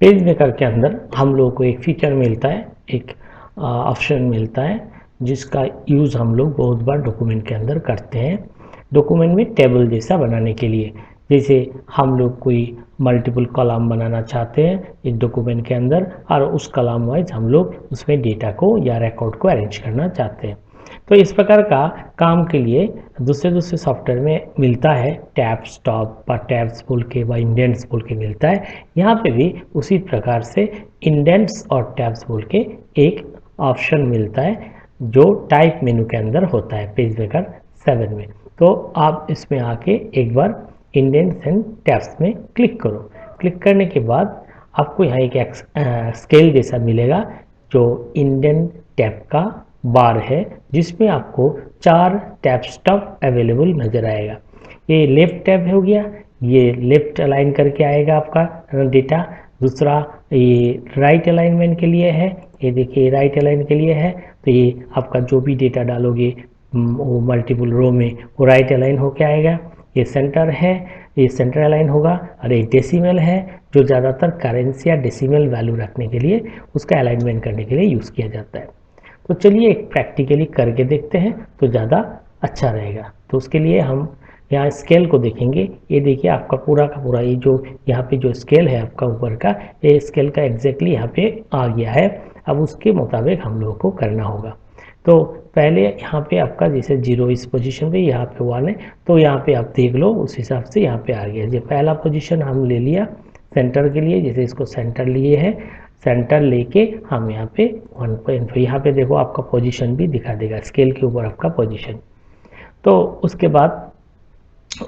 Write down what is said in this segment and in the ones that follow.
Page maker के अंदर हम लोगों को एक फीचर मिलता है, एक ऑप्शन मिलता है जिसका यूज़ हम लोग बहुत बार डॉक्यूमेंट के अंदर करते हैं, डॉक्यूमेंट में टेबल जैसा बनाने के लिए। जैसे हम लोग कोई मल्टीपल कॉलम बनाना चाहते हैं एक डॉक्यूमेंट के अंदर, और उस कॉलम वाइज हम लोग उसमें डेटा को या रिकॉर्ड को अरेंज करना चाहते हैं। तो इस प्रकार का काम के लिए दूसरे सॉफ्टवेयर में मिलता है, टैब्स टॉप पर टैब्स बोल के व इंडेंट्स बोल के मिलता है। यहाँ पे भी उसी प्रकार से इंडेंट्स और टैब्स बोल के एक ऑप्शन मिलता है जो टाइप मेनू के अंदर होता है पेज मेकर 7 में। तो आप इसमें आके एक बार इंडेंट्स एंड टैब्स में क्लिक करो। क्लिक करने के बाद आपको यहाँ एक स्केल जैसा मिलेगा जो इंडेंट टैब का बार है, जिसमें आपको 4 टैब्स टॉप अवेलेबल नज़र आएगा। ये लेफ्ट टैब हो गया, ये लेफ्ट अलाइन करके आएगा आपका डेटा। दूसरा ये राइट अलाइनमेंट के लिए है, ये देखिए राइट अलाइन के लिए है। तो ये आपका जो भी डेटा डालोगे वो मल्टीपल रो में वो राइट अलाइन होके आएगा। ये सेंटर है, ये सेंटर अलाइन होगा। और एक डेसिमल है जो ज़्यादातर करेंसी या डेसिमल वैल्यू रखने के लिए उसका अलाइनमेंट करने के लिए यूज़ किया जाता है। तो चलिए एक प्रैक्टिकली करके देखते हैं तो ज़्यादा अच्छा रहेगा। तो उसके लिए हम यहाँ स्केल को देखेंगे। ये देखिए आपका पूरा का पूरा ये जो यहाँ पे जो स्केल है आपका ऊपर का, ये स्केल का एग्जैक्टली यहाँ पे आ गया है। अब उसके मुताबिक हम लोगों को करना होगा। तो पहले यहाँ पे आपका जैसे 0 इस पोजीशन पे, यहाँ पे 1 है, तो यहाँ पे आप देख लो उस हिसाब से यहाँ पे आ गया। ये पहला पोजीशन हम ले लिया सेंटर के लिए, जैसे इसको सेंटर लिए है, सेंटर लेके हम यहाँ पे 1.5, यहाँ पे देखो आपका पोजीशन भी दिखा देगा स्केल के ऊपर आपका पोजीशन। तो उसके बाद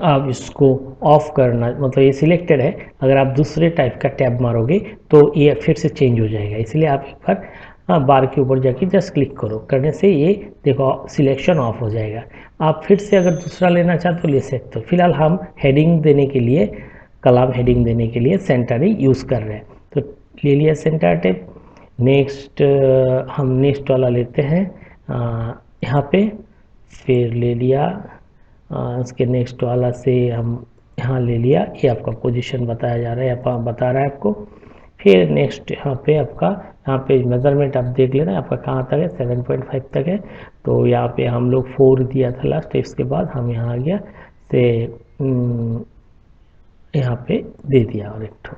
आप इसको ऑफ करना, मतलब ये सिलेक्टेड है। अगर आप दूसरे टाइप का टैब मारोगे तो ये फिर से चेंज हो जाएगा, इसलिए आप एक बार बार के ऊपर जाके जस्ट क्लिक करो, करने से ये देखो सिलेक्शन ऑफ हो जाएगा। आप फिर से अगर दूसरा लेना चाहते तो ले सकते हो। फिलहाल हम हेडिंग देने के लिए, कॉलम हेडिंग देने के लिए सेंटर ही यूज़ कर रहे हैं। तो ले लिया सेंटर टैब। नेक्स्ट हम नेक्स्ट वाला लेते हैं यहाँ पे, फिर ले लिया उसके नेक्स्ट वाला से हम यहाँ ले लिया। ये आपका पोजीशन बताया जा रहा है, यहाँ बता रहा है आपको। फिर नेक्स्ट यहाँ पे आपका, यहाँ पे मेजरमेंट आप देख लेना आपका कहाँ तक है, 7.5 तक है। तो यहाँ पे हम लोग 4 दिया था लास्ट, इसके बाद हम यहाँ आ गया से यहाँ पे दे दिया और एक ठो।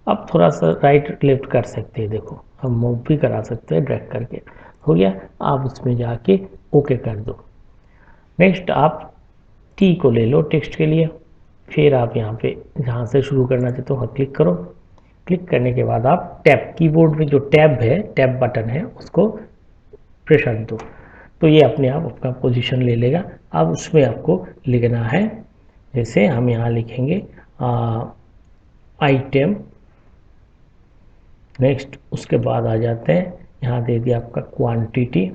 अब थोड़ा सा राइट लेफ्ट कर सकते हैं, देखो हम मूव भी करा सकते हैं ड्रैग करके। हो गया, आप उसमें जाके ओके कर दो। नेक्स्ट आप टी को ले लो टेक्स्ट के लिए। फिर आप यहाँ पे जहाँ से शुरू करना चाहते हो वहाँ क्लिक करो। क्लिक करने के बाद आप टैब, कीबोर्ड में जो टैब है, टैब बटन है, उसको प्रेशर दो तो ये अपने आप अपना पोजीशन ले लेगा। अब उसमें आपको लिखना है, जैसे हम यहाँ लिखेंगे आइटम। नेक्स्ट उसके बाद आ जाते हैं, यहाँ दे दिया आपका क्वांटिटी,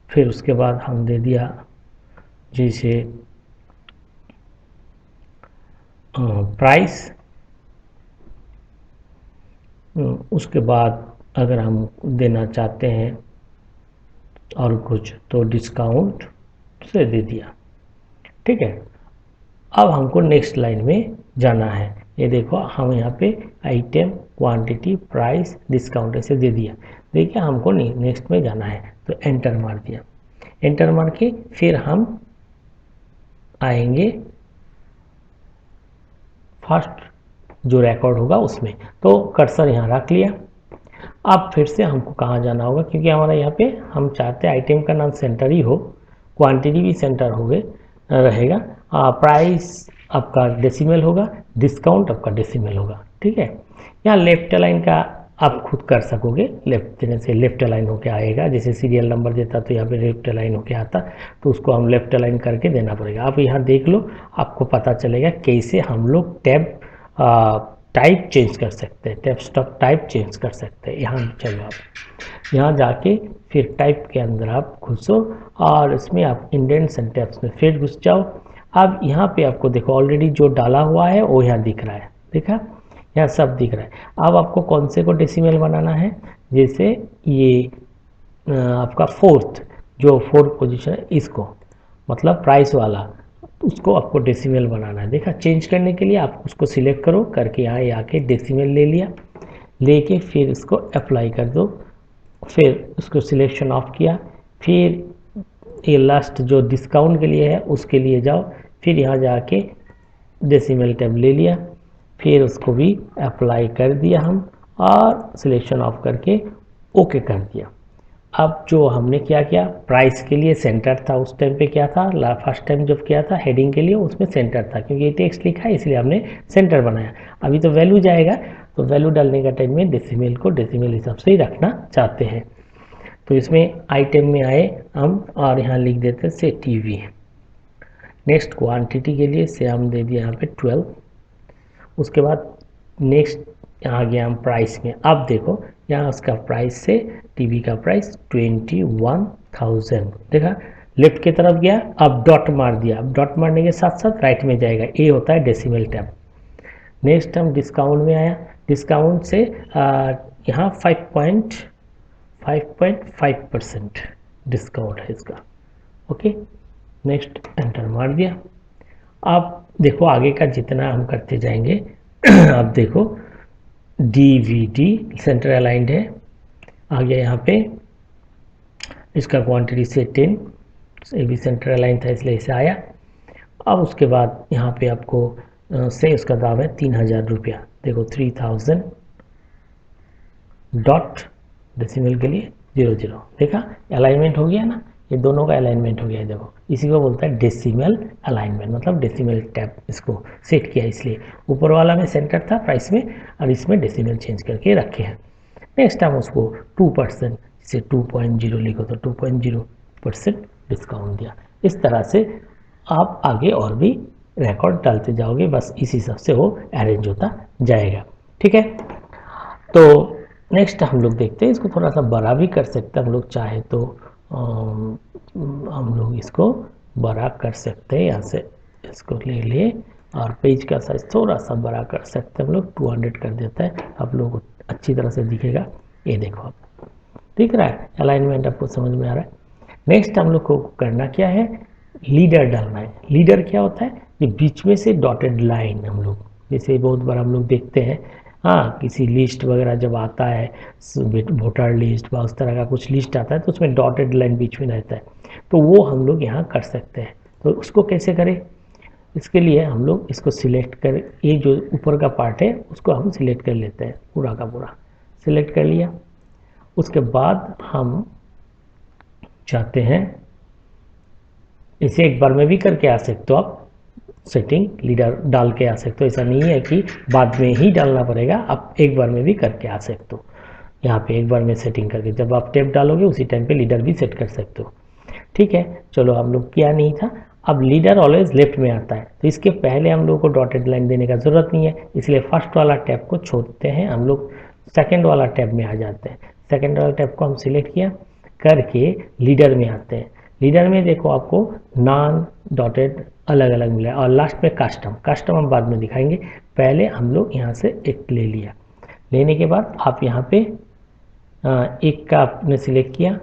फिर उसके बाद हम दे दिया जैसे प्राइस। उसके बाद अगर हम देना चाहते हैं और कुछ तो डिस्काउंट से दे दिया, ठीक है। अब हमको नेक्स्ट लाइन में जाना है। ये देखो हम यहाँ पे आइटम, क्वांटिटी, प्राइस, डिस्काउंट ऐसे दे दिया। देखिए हमको नेक्स्ट में जाना है तो एंटर मार दिया। एंटर मार के फिर हम आएंगे फर्स्ट जो रिकॉर्ड होगा उसमें, तो कर्सर यहाँ रख लिया। अब फिर से हमको कहाँ जाना होगा, क्योंकि हमारा यहाँ पे हम चाहते हैं आइटम का नाम सेंटर ही हो, क्वांटिटी भी सेंटर हो गए रहेगा, प्राइस आपका डेसिमल होगा, डिस्काउंट आपका डेसिमल होगा, ठीक है। यहाँ लेफ्ट अलाइन का आप खुद कर सकोगे, लेफ्ट देने से लेफ्ट अलाइन होके आएगा। जैसे सीरियल नंबर देता तो यहाँ पे लेफ्ट अलाइन होके आता, तो उसको हम लेफ्ट अलाइन करके देना पड़ेगा। आप यहाँ देख लो, आपको पता चलेगा कैसे हम लोग टैब टाइप चेंज कर सकते हैं, टैब स्टॉप टाइप चेंज कर सकते हैं। यहाँ चलो आप यहाँ जाके फिर टाइप के अंदर आप घुसो और इसमें आप इंडेंट्स एंड टैब्स में फिर घुस जाओ। अब यहाँ पे आपको देखो ऑलरेडी जो डाला हुआ है वो यहाँ दिख रहा है, देखा यहाँ सब दिख रहा है। अब आपको कौन से को डेसिमल बनाना है, जैसे ये आपका फोर्थ, जो फोर्थ पोजीशन है इसको, मतलब प्राइस वाला उसको आपको डेसिमल बनाना है। देखा, चेंज करने के लिए आप उसको सिलेक्ट करो, करके यहाँ आके डेसिमल ले लिया, लेके फिर इसको अप्लाई कर दो, फिर उसको सिलेक्शन ऑफ किया, फिर ये लास्ट जो डिस्काउंट के लिए है उसके लिए जाओ, फिर यहाँ जाके डेसिमल टैब ले लिया, फिर उसको भी अप्लाई कर दिया हम, और सिलेक्शन ऑफ करके ओके कर दिया। अब जो हमने क्या किया, प्राइस के लिए सेंटर था उस टाइम पे, क्या था फर्स्ट टाइम जब किया था हेडिंग के लिए उसमें सेंटर था, क्योंकि ये टेक्स्ट लिखा है इसलिए हमने सेंटर बनाया। अभी तो वैल्यू जाएगा, तो वैल्यू डालने का टाइम में डेसिमल को डेसिमल हिसाब से ही रखना चाहते हैं। तो इसमें आइटम में आए हम और यहाँ लिख देते से टीवी। नेक्स्ट क्वांटिटी के लिए से हम दे दिया यहाँ पे 12। उसके बाद नेक्स्ट आ गया हम प्राइस में। अब देखो यहाँ उसका प्राइस से टीवी का प्राइस 21,000। देखा, लेफ्ट की तरफ गया, अब डॉट मार दिया, अब डॉट मारने के साथ साथ राइट में जाएगा, ये होता है डेसिमल टैब। नेक्स्ट हम डिस्काउंट में आया, डिस्काउंट से यहाँ 5.5% डिस्काउंट है इसका। ओके, नेक्स्ट एंटर मार दिया। अब देखो आगे का जितना हम करते जाएंगे अब देखो DVD सेंटर अलाइंड है, आ गया यहाँ पे, इसका क्वांटिटी से 10, ये भी सेंटर अलाइन था इसलिए इसे आया। अब उसके बाद यहाँ पे आपको से उसका दाम है 3,000 रुपया। देखो 3,000 डॉट डेसिमल के लिए 00। देखा, अलाइनमेंट हो गया ना, ये दोनों का अलाइनमेंट हो गया। देखो इसी को बोलता है डेसिमल अलाइनमेंट, मतलब डेसिमल टैब इसको सेट किया, इसलिए ऊपर वाला में सेंटर था प्राइस में और इसमें डेसिमल चेंज करके रखे हैं। नेक्स्ट हम उसको 2% से 2.0 लिखो तो 2.0% डिस्काउंट दिया। इस तरह से आप आगे और भी रिकॉर्ड डालते जाओगे, बस इसी हिसाब से वो अरेंज होता जाएगा। ठीक है, तो नेक्स्ट हम लोग देखते हैं, इसको थोड़ा सा बड़ा भी कर सकते हैं हम लोग चाहे तो, हम लोग इसको बड़ा कर सकते हैं। यहाँ से इसको ले लिए और पेज का साइज थोड़ा सा बड़ा कर सकते हैं हम लोग, 200 कर देता है, आप लोग अच्छी तरह से दिखेगा। ये देखो आप दिख रहा है, अलाइनमेंट आपको समझ में आ रहा है। नेक्स्ट हम लोग को करना क्या है, लीडर डालना है। लीडर क्या होता है, ये बीच में से डॉटेड लाइन, हम लोग जैसे बहुत बार हम लोग देखते हैं, हाँ किसी लिस्ट वगैरह जब आता है, वोटर लिस्ट व उस तरह का कुछ लिस्ट आता है तो उसमें डॉटेड लाइन बीच में रहता है, तो वो हम लोग यहाँ कर सकते हैं। तो उसको कैसे करें, इसके लिए हम लोग इसको सिलेक्ट कर, ये जो ऊपर का पार्ट है उसको हम सिलेक्ट कर लेते हैं, पूरा का पूरा सिलेक्ट कर लिया। उसके बाद हम चाहते हैं, इसे एक बार में भी करके आ सकते हो आप, सेटिंग लीडर डाल के आ सकते हो, ऐसा नहीं है कि बाद में ही डालना पड़ेगा, आप एक बार में भी करके आ सकते हो। यहाँ पे एक बार में सेटिंग करके जब आप टैब डालोगे उसी टाइम पे लीडर भी सेट कर सकते हो। ठीक है, चलो हम लोग किया नहीं था। अब लीडर ऑलवेज लेफ्ट में आता है, तो इसके पहले हम लोग को डॉटेड लाइन देने का ज़रूरत नहीं है, इसलिए फर्स्ट वाला टैब को छोड़ते हैं, हम लोग सेकेंड वाला टैब में आ जाते हैं। सेकेंड वाला टैब को हम सिलेक्ट किया करके लीडर में आते हैं। लीडर में देखो आपको नॉन डॉटेड अलग अलग मिला और लास्ट में कस्टम हम बाद में दिखाएंगे। पहले हम लोग यहाँ से एक ले लिया, लेने के बाद आप यहाँ पे एक का आपने सिलेक्ट किया,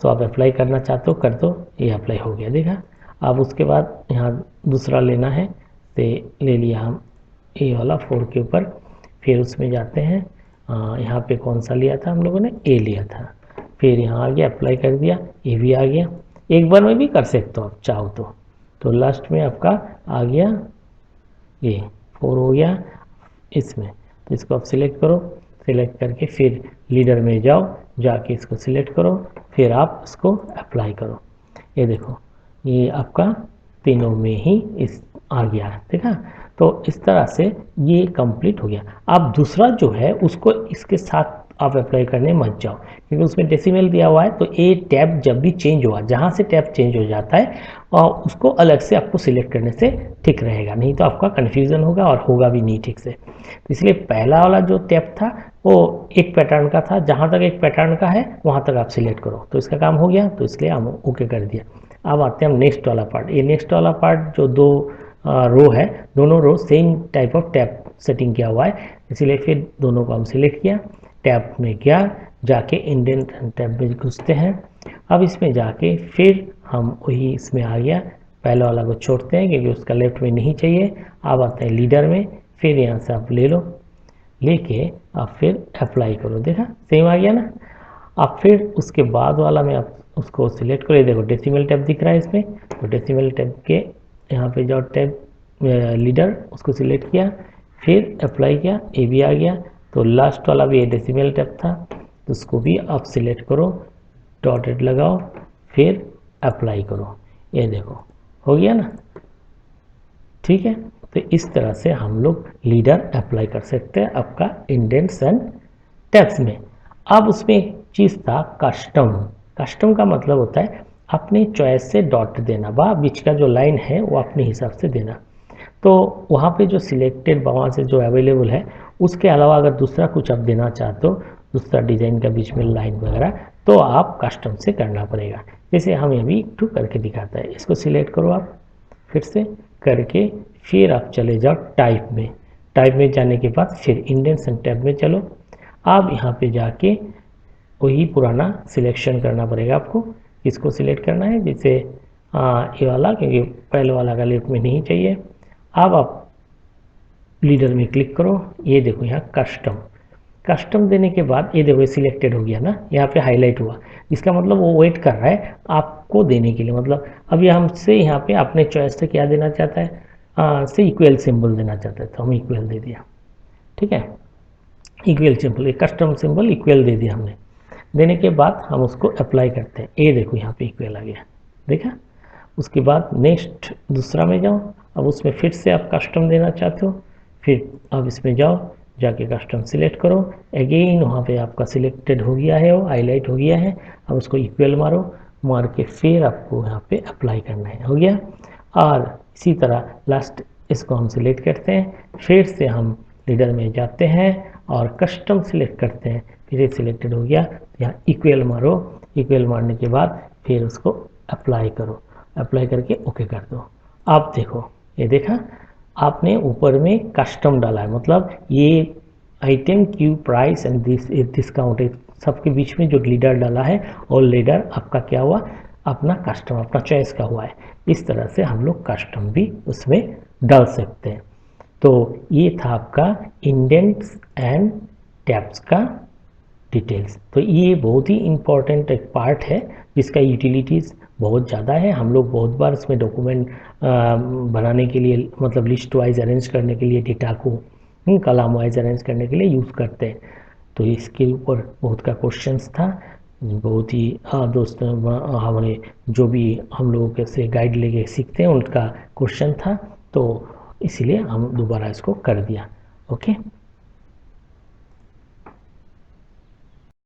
तो आप अप्लाई करना चाहते हो कर दो, ये अप्लाई हो गया। देखा, अब उसके बाद यहाँ दूसरा लेना है तो ले लिया हम ए वाला 4 के ऊपर, फिर उसमें जाते हैं, यहाँ पे कौन सा लिया था हम लोगों ने, ए लिया था, फिर यहाँ आ गया अप्लाई कर दिया, ए भी आ गया। एक बार में भी कर सकते हो आप चाहो तो लास्ट में आपका आ गया ये 4 हो गया इसमें, तो इसको आप सिलेक्ट करो, सिलेक्ट करके फिर लीडर में जाओ, जाके इसको सिलेक्ट करो, फिर आप इसको अप्लाई करो। ये देखो ये आपका तीनों में ही इस आ गया है, देखा। तो इस तरह से ये कंप्लीट हो गया। अब दूसरा जो है उसको इसके साथ आप अप्लाई करने मत जाओ, क्योंकि उसमें डेसिमल दिया हुआ है, तो ये टैब जब भी चेंज हुआ, जहाँ से टैब चेंज हो जाता है और उसको अलग से आपको सिलेक्ट करने से ठीक रहेगा, नहीं तो आपका कन्फ्यूज़न होगा और होगा भी नहीं ठीक से। तो इसलिए पहला वाला जो टैब था वो एक पैटर्न का था, जहाँ तक एक पैटर्न का है वहाँ तक आप सिलेक्ट करो, तो इसका काम हो गया, तो इसलिए हम ओके कर दिया। अब आते हैं हम नेक्स्ट वाला पार्ट। ये नेक्स्ट वाला पार्ट जो दो रो है, दोनों row same type of tab setting किया हुआ है, इसीलिए फिर दोनों को हम सिलेक्ट किया, टैब में गया, जाके इंडेंट टैब में घुसते हैं। अब इसमें जाके फिर हम वही इसमें आ गया, पहले वाला को छोड़ते हैं क्योंकि उसका लेफ्ट में नहीं चाहिए। अब आते हैं लीडर में, फिर यहाँ से आप ले लो, लेके आप फिर अप्लाई करो, देखा सेम आ गया ना। अब फिर उसके बाद वाला में आप उसको सिलेक्ट करो, ये देखो डेसिमल टैब दिख रहा है इसमें, तो डेसिमल टैब के यहाँ पे जाओ, टैब लीडर उसको सिलेक्ट किया, फिर अप्लाई किया, ये भी आ गया। तो लास्ट वाला भी ये डेसिमल टैब था, तो उसको भी आप सिलेक्ट करो, डॉटेड लगाओ, फिर अप्लाई करो, ये देखो हो गया ना, ठीक है। तो इस तरह से हम लोग लीडर अप्लाई कर सकते हैं आपका इंडेंट्स एंड टैब्स में। अब उसमें एक चीज़ था कस्टम। कस्टम का मतलब होता है अपने चॉइस से डॉट देना, बा बीच का जो लाइन है वो अपने हिसाब से देना। तो वहाँ पे जो सिलेक्टेड वहाँ से जो अवेलेबल है उसके अलावा अगर दूसरा कुछ आप देना चाहते हो, दूसरा डिज़ाइन का बीच में लाइन वगैरह, तो आप कस्टम से करना पड़ेगा। जैसे हम अभी टू करके दिखाता है, इसको सिलेक्ट करो आप फिर से करके, फिर आप चले जाओ टाइप में। टाइप में जाने के बाद फिर इंडेंट्स एंड टैब में चलो। आप यहाँ पे जाके वही पुराना सिलेक्शन करना पड़ेगा आपको। किसको सिलेक्ट करना है, जैसे ये वाला, क्योंकि पहले वाला का लेफ्ट में नहीं चाहिए। अब आप लीडर में क्लिक करो, ये देखो यहाँ कस्टम। कस्टम देने के बाद ये देखो सिलेक्टेड हो गया ना, यहाँ पे हाईलाइट हुआ, इसका मतलब वो वेट कर रहा है आपको देने के लिए। मतलब अभी हमसे यहाँ पे अपने चॉइस से क्या देना चाहता है, से इक्वल सिंबल देना चाहता है, तो हम इक्वल दे दिया, ठीक है। इक्वल सिंबल, एक कस्टम सिंबल इक्वल दे दिया हमने। देने के बाद हम उसको अप्लाई करते हैं, ये देखो यहाँ पे इक्वल आ गया, देखा। उसके बाद नेक्स्ट दूसरा में जाओ, अब उसमें फिर से आप कस्टम देना चाहते हो, फिर अब इसमें जाओ, जाके कस्टम सिलेक्ट करो, अगेन वहाँ पे आपका सिलेक्टेड हो गया है, वो हाईलाइट हो गया है। अब उसको इक्वल मारो, मार के फिर आपको यहाँ पे अप्लाई करना है, हो गया। और इसी तरह लास्ट इसको हम सिलेक्ट करते हैं, फिर से हम लीडर में जाते हैं और कस्टम सिलेक्ट करते हैं, फिर ये सिलेक्टेड हो गया, यहाँ इक्वल मारो, इक्वल मारने के बाद फिर उसको अप्लाई करो, अप्लाई करके ओके कर दो। आप देखो, ये देखा आपने ऊपर में कस्टम डाला है, मतलब ये item Q price and this discount सबके बीच में जो लीडर डाला है, और लीडर आपका क्या हुआ, अपना कस्टम, अपना चॉइस का हुआ है। इस तरह से हम लोग कस्टम भी उसमें डाल सकते हैं। तो ये था आपका इंडेंट्स एंड टैब्स का डिटेल्स। तो ये बहुत ही इम्पॉर्टेंट एक पार्ट है जिसका यूटिलिटीज़ बहुत ज़्यादा है। हम लोग बहुत बार इसमें डॉक्यूमेंट बनाने के लिए, मतलब लिस्ट वाइज अरेंज करने के लिए, डेटा को कॉलम वाइज अरेंज करने के लिए यूज़ करते हैं। तो इसके ऊपर बहुत का क्वेश्चंस था, बहुत ही दोस्तों हमारे जो भी हम लोगों के से गाइड लेके सीखते हैं उनका क्वेश्चन था, तो इसलिए हम दोबारा इसको कर दिया। ओके।